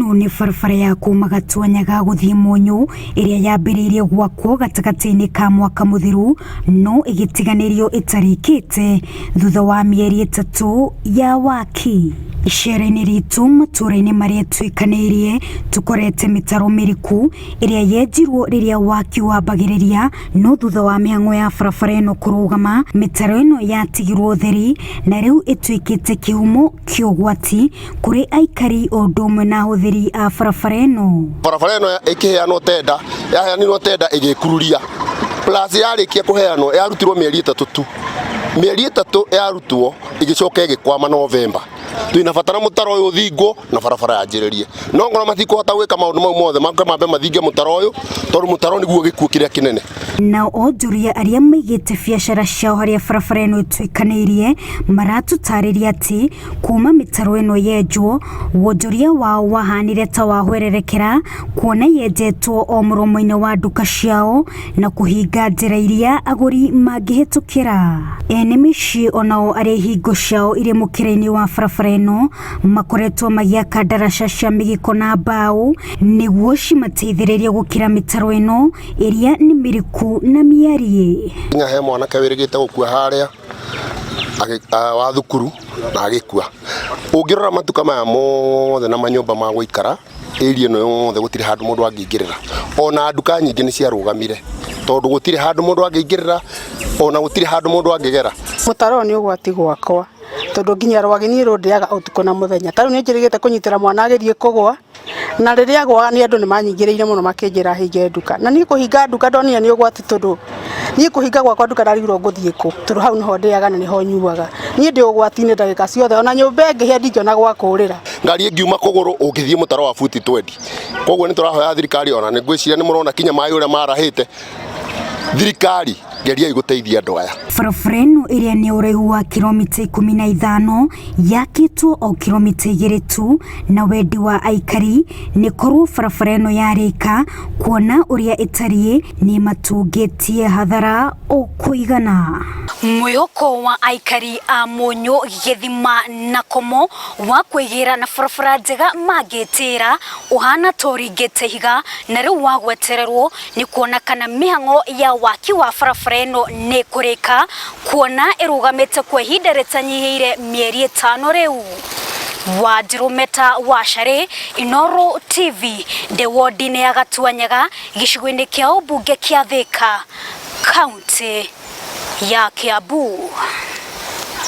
ino ni barabara ya kuma Gatuanyaga guthii Munyu iria yambiriirie gwakwo gatagati-ini ka mwaka muthiru no igitiganirio itarikite thutha wa mieri 3 ya waki. Icera-ini ritu matura-ini maria twikaniirie tukorete mitaro miriku iria yenjirwo riria waki wambagiriria no thutha wa mihang'o ya barabara ino kurugama mitaro ino yatigirwo theri na riu itwikite kihumo kia ugwati kuri aikari o ndomwe na huthiri a barabara ino. Barabara ino ikiheanwo tenda yaheanirwo tenda igikururia plus yarikia kuheanwo yarutirwo mieri 3 tu. Mieri 3 yarutwo igicoka igikwama November. Twinabatara mutaro uyu thingo na barabara yanjiririe no ngora matikuhota gwika maundu mau mothe mambe mathinge mutaro uyu tondu mutaro niguo gikuo kiria kinene. Na onjuria aria maigite biacara ciao haria barabara ino itwikaniirie maratutariria ati kuma mitaro ino yenjwo wonjuria wao wahanire ta wahwererekera kuona yenjetwo o muromo-ini wa nduka ciao na kuhinga njira iria aguri mangihitukira. Ene mici onao aria hingo ciao iri mukira-ini wa barabara ino makoretwo magiaka ndaraca cia migiko na mbao niguo cimateithiririe gukira mitaro ino iria ni miriku na miarie. He mwanake wirigite gukua haria wa thukuru na agikua. Ungirora matuka maya mothe na manyumba ma guikara area no yothe gutire handu mundu angingirira ona nduka nyingi ni ciarugamire tondu gutire handu mundu angingirira ona gutire handu mundu angigera. Mutaro ni ugwati gwakwa tondu nginya rwagini rundiaga utuko na muthenya taru ni njirigite kunyitira mwana agerie kugwa na riria gwa ni andu ni manyingireire muno makinjira hinge nduka na ni kuhinga nduka ndonire ni ugwati tondu ni kuhinga gwakwa nduka ndarigirwo nguthie ku tondu hau niho ndiaga na niho nyuaga ni ndi ugwati-ini ndagika ciothe ona nyumba ngihia ndingiona gwa kurira ngari ngiuma kuguru ungithie mutaro wa futi 20 koguo ni turahoya thirikari ona ni ngwiciria ni murona kinya mai uria marahite thirikari geria iguteithia andu aya. Barabara ino iria ni uraihu wa kilomita 15 yakitwo o kilomita 2 tu na wendi wa aikari ni korwo barabara ino yarika kuona uria itarie ni matungitie hathara o kuigana. Mwihoko wa aikari a Munyu, Githima na Komo wa kwigira na barabara njega magitira uhana toringite higa na riu wagwetererwo ni kuona kana mihang'o ya waki wa barabara ino ni kurika kuona irugamite kwa ihinda ritanyihiire mieri 5 riu. Wanjirumeta Wachare, Inooro TV, the ward-ini ya Gatuanyaga, gicigo-ini kia ubunge kia Thika, kaunti ya Kiambu.